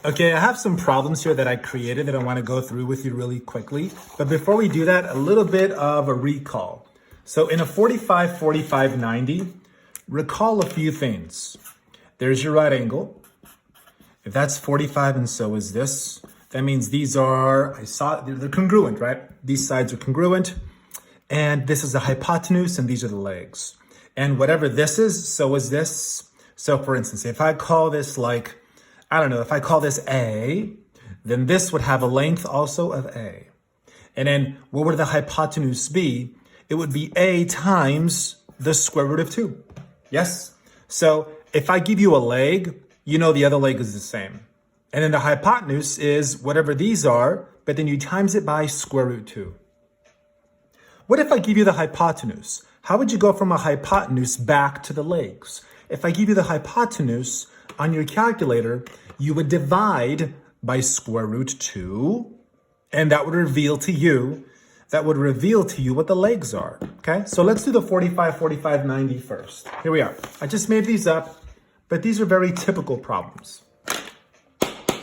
Okay, I have some problems here that I created that I want to go through with you really quickly. But before we do that, a little bit of a recall. So in a 45, 45, 90, recall a few things. There's your right angle. If that's 45 and so is this, that means these are, they're congruent, right? These sides are congruent. And this is the hypotenuse and these are the legs. And whatever this is, so is this. So for instance, if I call this like, I don't know, if I call this A, then this would have a length also of A. And then what would the hypotenuse be? It would be A times the square root of 2. Yes? So if I give you a leg, you know the other leg is the same. And then the hypotenuse is whatever these are, but then you times it by square root 2. What if I give you the hypotenuse? How would you go from a hypotenuse back to the legs? If I give you the hypotenuse on your calculator, you would divide by square root 2, and that would reveal to you what the legs are, okay? So let's do the 45, 45, 90 first. Here we are. I just made these up, but these are very typical problems.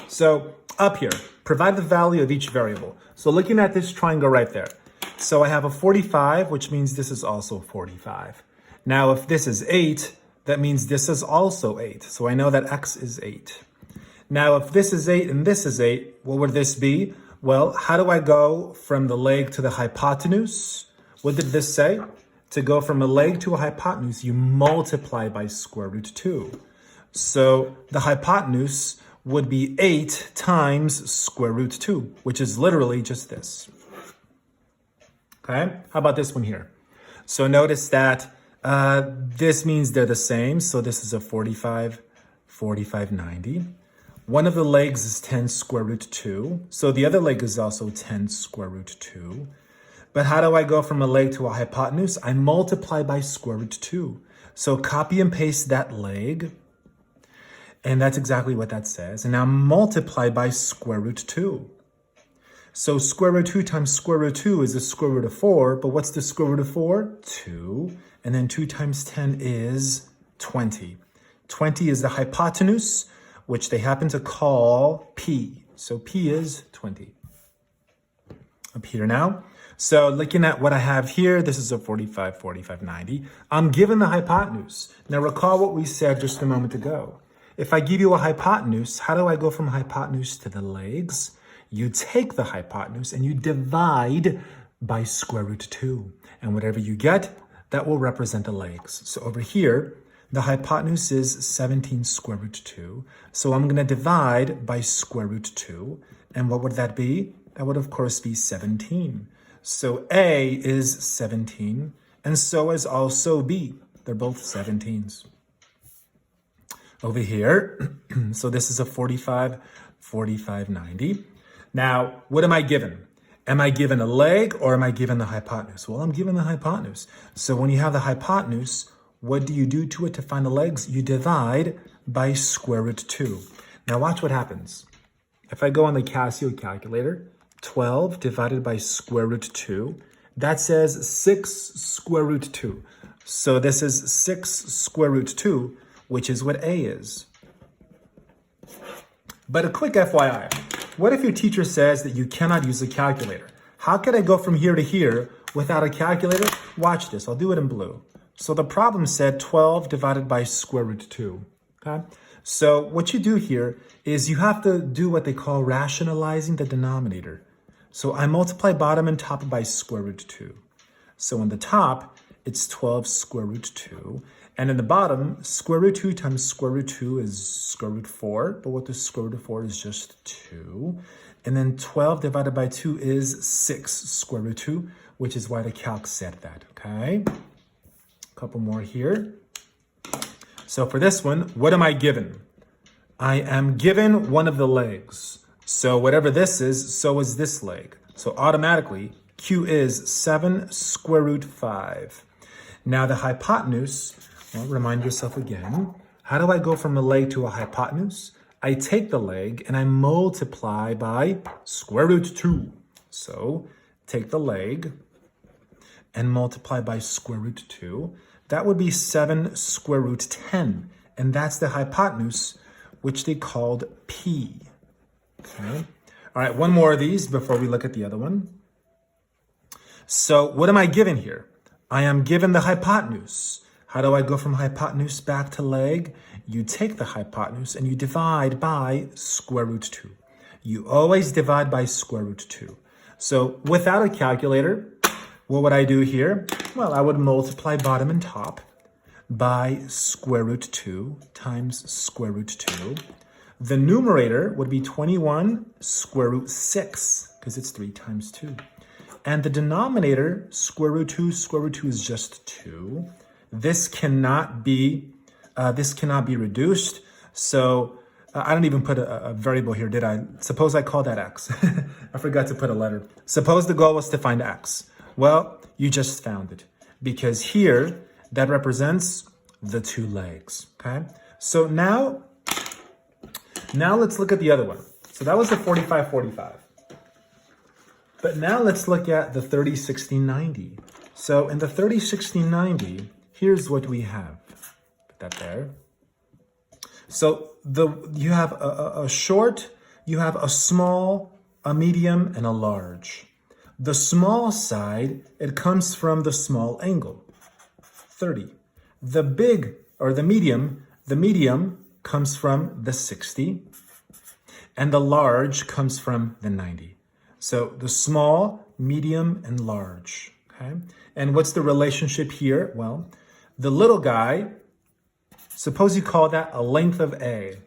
So up here, provide the value of each variable. So looking at this triangle right there. So I have a 45, which means this is also 45. Now, if this is 8, that means this is also 8. So I know that x is 8. Now, if this is 8 and this is 8, what would this be? Well, how do I go from the leg to the hypotenuse? What did this say? To go from a leg to a hypotenuse, you multiply by square root 2. So the hypotenuse would be 8 times square root 2, which is literally just this. Okay, how about this one here? So notice that this means they're the same. So this is a 45, 45, 90. One of the legs is 10 square root 2. So the other leg is also 10 square root 2. But how do I go from a leg to a hypotenuse? I multiply by square root 2. So copy and paste that leg. And that's exactly what that says. And now multiply by square root 2. So square root 2 times square root 2 is the square root of 4. But what's the square root of 4? 2. And then 2 times 10 is 20. 20 is the hypotenuse, which they happen to call P. So P is 20. Up here now. So looking at what I have here, this is a 45, 45, 90. I'm given the hypotenuse. Now recall what we said just a moment ago. If I give you a hypotenuse, how do I go from hypotenuse to the legs? You take the hypotenuse and you divide by square root 2. And whatever you get, that will represent the legs. So over here, the hypotenuse is 17 square root 2. So I'm going to divide by square root 2. And what would that be? That would, of course, be 17. So A is 17, and so is also B. They're both 17s. Over here, so this is a 45, 45, 90. Now, what am I given? Am I given a leg or am I given the hypotenuse? Well, I'm given the hypotenuse. So when you have the hypotenuse, what do you do to it to find the legs? You divide by square root 2. Now watch what happens. If I go on the Casio calculator, 12 divided by square root 2, that says 6 square root 2. So this is 6 square root 2, which is what A is. But a quick FYI, what if your teacher says that you cannot use a calculator? How can I go from here to here without a calculator? Watch this, I'll do it in blue. So the problem said 12 divided by square root 2, okay? So what you do here is you have to do what they call rationalizing the denominator. So I multiply bottom and top by square root 2. So on the top, it's 12 square root 2. And in the bottom, square root 2 times square root 2 is square root 4. But what the square root of 4 is just 2. And then 12 divided by 2 is 6 square root 2, which is why the calc said that, okay? A couple more here. So for this one, what am I given? I am given one of the legs. So whatever this is, so is this leg. So automatically, Q is 7 square root 5. Now the hypotenuse, well, remind yourself again. How do I go from a leg to a hypotenuse? I take the leg and I multiply by square root 2. So take the leg and multiply by square root 2. That would be 7 square root 10. And that's the hypotenuse, which they called P. Okay. All right, one more of these before we look at the other one. So what am I given here? I am given the hypotenuse. How do I go from hypotenuse back to leg? You take the hypotenuse and you divide by square root 2. You always divide by square root 2. So without a calculator, what would I do here? Well, I would multiply bottom and top by square root 2 times square root 2. The numerator would be 21 square root 6, because it's 3 times 2. And the denominator, square root 2 is just 2. This cannot be reduced. So I don't even put a variable here, did I? Suppose I call that x. I forgot to put a letter. Suppose the goal was to find x. Well, you just found it, because here that represents the 2 legs, okay? So now let's look at the other one. So that was the 45, 45. But now let's look at the 30, 60, 90. So in the 30, 60, 90, here's what we have. Put that there. So you have a short, you have a small, a medium, and a large. The small side, it comes from the small angle, 30. The big, or the medium comes from the 60. And the large comes from the 90. So the small, medium, and large, okay? And what's the relationship here? Well, the little guy, suppose you call that a length of A.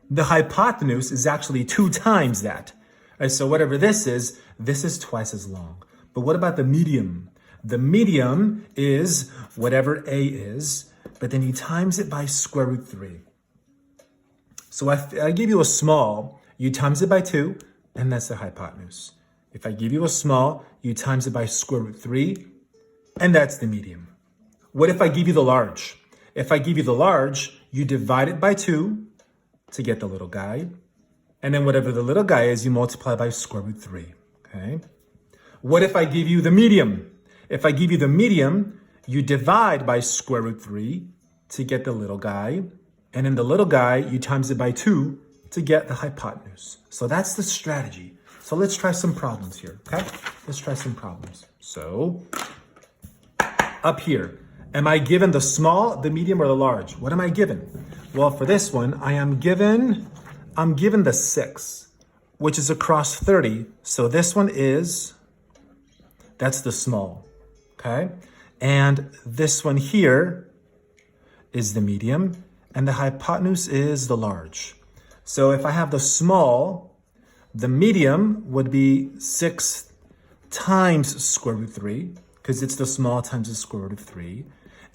The hypotenuse is actually 2 times that. Right, so whatever this is twice as long. But what about the medium? The medium is whatever A is, but then you times it by square root 3. So I give you a small, you times it by 2, and that's the hypotenuse. If I give you a small, you times it by square root 3, and that's the medium. What if I give you the large? If I give you the large, you divide it by 2 to get the little guy. And then whatever the little guy is, you multiply by square root 3, okay? What if I give you the medium? If I give you the medium, you divide by square root 3 to get the little guy. And in the little guy, you times it by 2 to get the hypotenuse. So that's the strategy. So let's try some problems here, okay? Let's try some problems. So up here, am I given the small, the medium, or the large? What am I given? Well, for this one, I'm given the 6, which is across 30. So this one that's the small, okay? And this one here is the medium, and the hypotenuse is the large. So if I have the small, the medium would be 6 times square root 3, because it's the small times the square root of 3.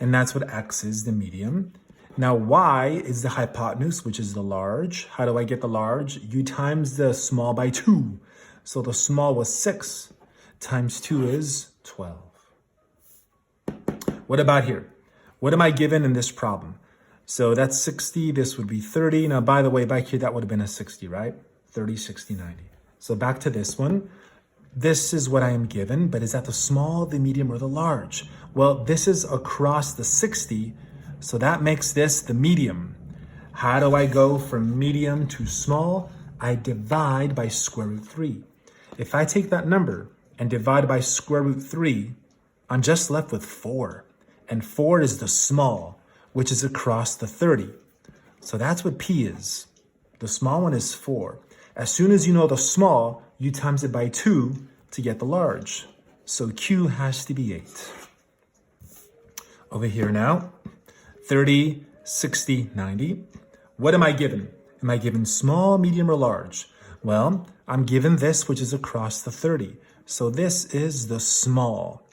And that's what x is, the medium. Now y is the hypotenuse, which is the large. How do I get the large? You times the small by 2. So the small was 6 times 2 is 12. What about here? What am I given in this problem? So that's 60, this would be 30. Now, by the way, back here, that would have been a 60, right? 30, 60, 90. So back to this one. This is what I am given, but is that the small, the medium, or the large? Well, this is across the 60, so that makes this the medium. How do I go from medium to small? I divide by square root 3. If I take that number and divide by square root 3, I'm just left with 4. And 4 is the small, which is across the 30. So that's what P is. The small one is 4. As soon as you know the small, you times it by 2 to get the large. So Q has to be 8. Over here now, 30, 60, 90. What am I given? Am I given small, medium, or large? Well, I'm given this, which is across the 30. So this is the small.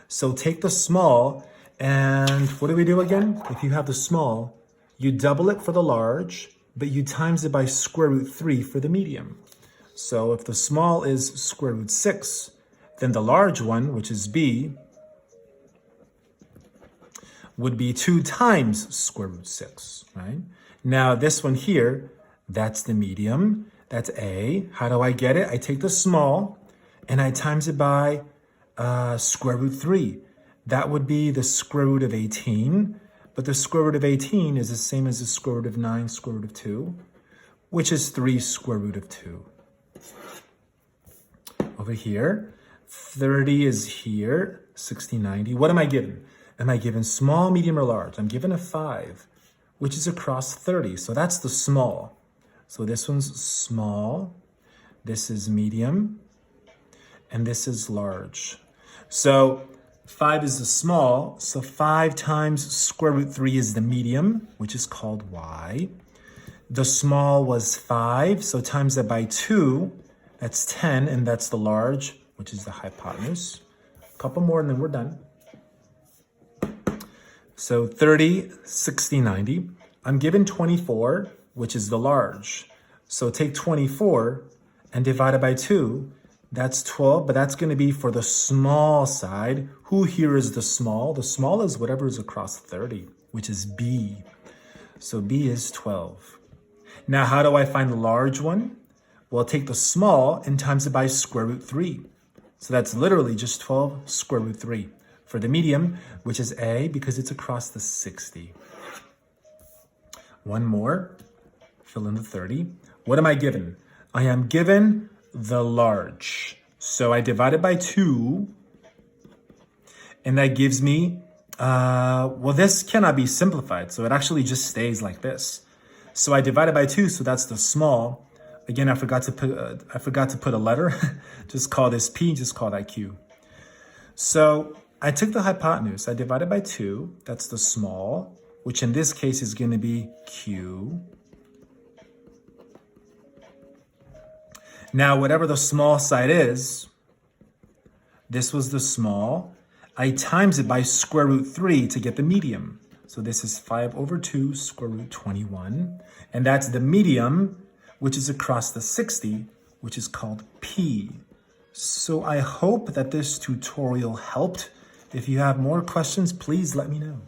So take the small, and what do we do again? If you have the small, you double it for the large, but you times it by square root 3 for the medium. So if the small is square root 6, then the large one, which is B, would be 2 times square root 6, right? Now this one here, that's the medium, that's A. How do I get it? I take the small and I times it by square root 3. That would be the square root of 18, but the square root of 18 is the same as the square root of 9, square root of 2, which is 3 square root of 2. Over here, 30 is here, 60, 90. What am I given? Am I given small, medium, or large? I'm given a 5, which is across 30. So that's the small. So this one's small, this is medium, and this is large. So 5 is the small, so 5 times square root 3 is the medium, which is called y. The small was 5, so times that by 2, that's 10, and that's the large, which is the hypotenuse. A couple more and then we're done. So 30, 60, 90. I'm given 24, which is the large. So take 24 and divide it by 2. That's 12, but that's going to be for the small side. Who here is the small? The small is whatever is across 30, which is b. So b is 12. Now, how do I find the large one? Well, take the small and times it by square root 3. So that's literally just 12 square root 3. For the medium, which is a, because it's across the 60. One more, fill in the 30. What am I given? I am given the large. So I divide it by 2, and that gives me, well, this cannot be simplified, so it actually just stays like this. So I divide it by 2, so that's the small. Again, I forgot to put a letter. Just call this P, just call that Q. So I took the hypotenuse, I divided by 2, that's the small, which in this case is going to be Q. Now, whatever the small side is, this was the small. I times it by square root 3 to get the medium. So this is 5 over 2 square root 21. And that's the medium, which is across the 60, which is called P. So I hope that this tutorial helped. If you have more questions, please let me know.